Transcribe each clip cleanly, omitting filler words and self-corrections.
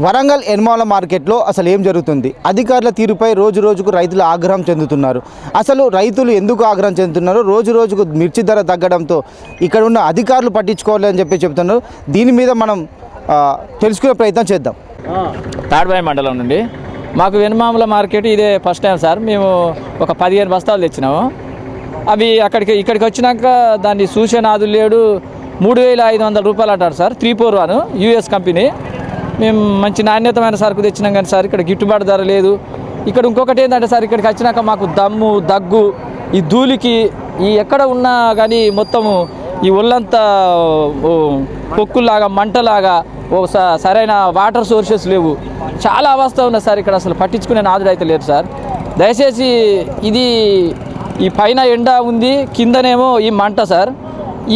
వరంగల్ ఎర్మాల మార్కెట్లో అసలు ఏం జరుగుతుంది? అధికారుల తీరుపై రోజు రోజుకు రైతులు ఆగ్రహం చెందుతున్నారు. అసలు రైతులు ఎందుకు ఆగ్రహం చెందుతున్నారు? రోజు రోజుకు మిర్చి ధర తగ్గడంతో ఇక్కడ ఉన్న అధికారులు పట్టించుకోవాలని చెప్తున్నారు. దీని మీద మనం తెలుసుకునే ప్రయత్నం చేద్దాం. తాడ్బాయి మండలం నుండి మాకు వెనుమాముల మార్కెట్ ఇదే ఫస్ట్ టైం సార్. మేము ఒక 15 బస్తాలు తెచ్చినాము. అవి ఇక్కడికి వచ్చినాక దాన్ని సూచనాదులు లేడు 3,500 రూపాయలు అంటారు సార్. 341 US company. మేము మంచి నాణ్యతమైన సరుకు తెచ్చినాం కానీ సార్ ఇక్కడ గిట్టుబాటు ధర లేదు. ఇక్కడ ఇంకొకటి ఏంటంటే సార్, ఇక్కడికి వచ్చినాక మాకు దమ్ము దగ్గు, ఈ ధూళికి ఈ ఎక్కడ ఉన్నా కానీ మొత్తము ఈ ఒళ్ళంతా పొక్కుల్లాగా మంటలాగా సరైన వాటర్ సోర్సెస్ లేవు. చాలా అవస్థ ఉన్నది సార్. ఇక్కడ అసలు పట్టించుకునే నాదుడు అయితే లేదు సార్. దయచేసి ఇది ఈ పైన ఎండ ఉంది, కిందనేమో ఈ మంట సార్.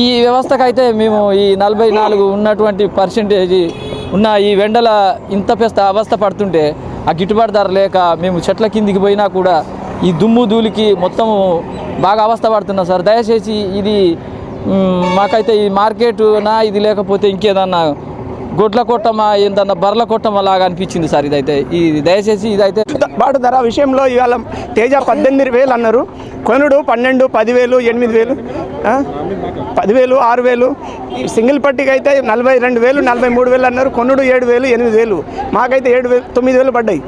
ఈ వ్యవస్థకైతే మేము ఈ 44 ఉన్నటువంటి పర్సెంటేజ్ ఉన్న ఈ వెండల ఇంత పెద్ద అవస్థ పడుతుంటే ఆ గిట్టుబాటు ధర లేక మేము చెట్ల కిందికి పోయినా కూడా ఈ దుమ్ము ధూళికి మొత్తము బాగా అవస్థ పడుతున్నాం సార్. దయచేసి ఇది మాకైతే ఈ మార్కెట్ ఇది లేకపోతే ఇంకేదన్నా గొడ్ల కొట్టమా ఏందన్నా బర్ల కొట్టమా లాగా అనిపించింది సార్. దయచేసి ఇదైతే బాటు ధర విషయంలో ఇవాళ తేజ 18,000 అన్నారు, కొనుడు 12, 10,000, 8,000, 10,000, 6,000. సింగిల్ పట్టికి అయితే 42,000, 43,000 అన్నారు, కొనుడు 7,000, 8,000. మాకైతే 7,000, 9,000 పడ్డాయి.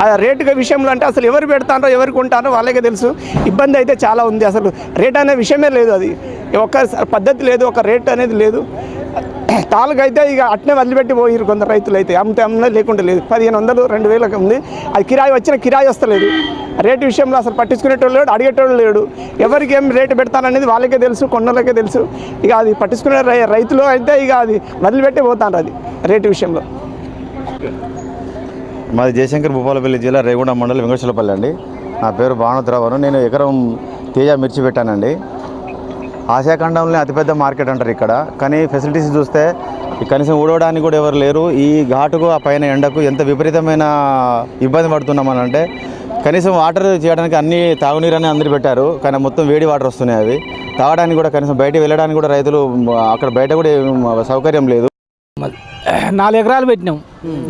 ఆ రేటు విషయంలో అంటే అసలు ఎవరు పెడతారో ఎవరికి ఉంటారో వాళ్ళకే తెలుసు. ఇబ్బంది అయితే చాలా ఉంది. అసలు రేట్ అనే విషయమే లేదు. అది ఒక పద్ధతి లేదు, ఒక రేట్ అనేది లేదు. తాళ్ళకైతే ఇక అట్నే వదిలిపెట్టి పోయిరు కొందరు రైతులు అయితే. అమ్ముతే లేకుండా లేదు. 1,500, 2,000 ఉంది. అది కిరాయి వస్తలేదు. రేటు విషయంలో అసలు పట్టించుకునేటోళ్ళు లేడు, అడిగేటోళ్ళు లేడు. ఎవరికి ఏం రేటు పెడతాననేది వాళ్ళకే తెలుసు, కొన్నోళ్ళకే తెలుసు. ఇక అది పట్టించుకునే రైతులు అయితే ఇక అది వదిలిపెట్టి పోతారు అది రేటు విషయంలో. మాది జయశంకర్ భూపాలపల్లి జిల్లా రేగొండ మండలం వెంకటేశ్వరపల్లి అండి. నా పేరు భానుద్రావను. నేను ఎకరం తేజ మిర్చి పెట్టానండి. ఆసియాఖండంలో అతిపెద్ద మార్కెట్ అంటారు ఇక్కడ. కానీ ఫెసిలిటీస్ చూస్తే కనీసం ఊడవడానికి కూడా ఎవరు లేరు. ఈ ఘాటుకు ఆ పైన ఎండకు ఎంత విపరీతమైన ఇబ్బంది పడుతున్నామని అంటే, కనీసం వాటర్ చేయడానికి అన్ని తాగునీరు అని అందరు పెట్టారు, కానీ మొత్తం వేడి వాటర్ వస్తున్నాయి. అవి తాగడానికి కూడా కనీసం బయట వెళ్ళడానికి కూడా రైతులు అక్కడ బయట కూడా సౌకర్యం లేదు. 4 ఎకరాలు పెట్టినాం.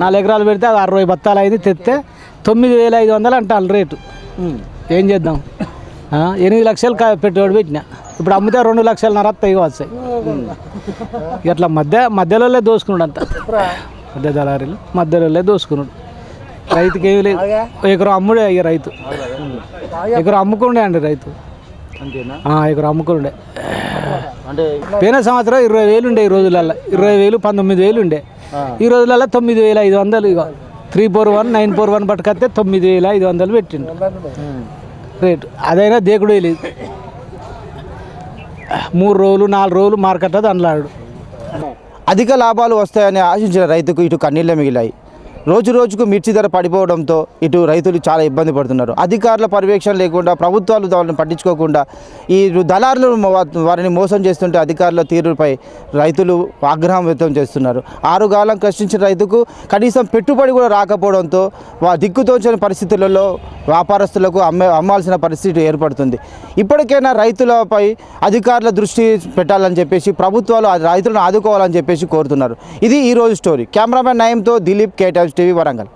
4 ఎకరాలు పెడితే అది 60 బత్తాలు అయింది. తెస్తే 9,500 అంటారు రేటు. ఏం చేద్దాం? 8 లక్షలు పెట్టుబడి పెట్టినా. ఇప్పుడు అమ్మితే 2 లక్షలన్నర వస్తాయి వస్తాయి. ఇట్లా మధ్యలో దోసుకున్నాడు అంతా. మధ్య దళారీలు మధ్యలో దోసుకున్నాడు. రైతుకి ఏమి లేదు. ఎకరం అమ్ముడే. ఇక రైతు ఎకరం అమ్ముకుండే అండి. రైతు ఎకరం అమ్ముకుండే. పోయిన సంవత్సరం 20,000 ఉండే. ఈ రోజులలో 20,000, 19,000 ఉండే. ఈ రోజులలో 9,500. ఇక 341, 941 పట్టుకొస్తే 9,500 పెట్టిండు రేటు. అదైనా దేకుడే లేదు. 3 రోజులు 4 రోజులు మార్కెట్ దండలాడు. అధిక లాభాలు వస్తాయని ఆశించిన రైతుకు ఇటు కన్నీళ్ళే మిగిలాయి. రోజు రోజుకు మిర్చి ధర పడిపోవడంతో ఇటు రైతులు చాలా ఇబ్బంది పడుతున్నారు. అధికారుల పర్యవేక్షణ లేకుండా, ప్రభుత్వాలు వాళ్ళని పట్టించుకోకుండా ఈ దళారులు వారిని మోసం చేస్తుంటే అధికారుల తీరుపై రైతులు ఆగ్రహం వ్యక్తం చేస్తున్నారు. 6 కాలం కష్టించిన రైతుకు కనీసం పెట్టుబడి కూడా రాకపోవడంతో దిక్కుతోచని పరిస్థితులలో వ్యాపారస్తులకు అమ్మాల్సిన పరిస్థితి ఏర్పడుతుంది. ఇప్పటికైనా రైతులపై అధికారుల దృష్టి పెట్టాలని చెప్పేసి, ప్రభుత్వాలు రైతులను ఆదుకోవాలని చెప్పేసి కోరుతున్నారు. ఇది ఈరోజు స్టోరీ. కెమెరామెన్ నయంతో దిలీప్, KTimes TV, వరంగల్.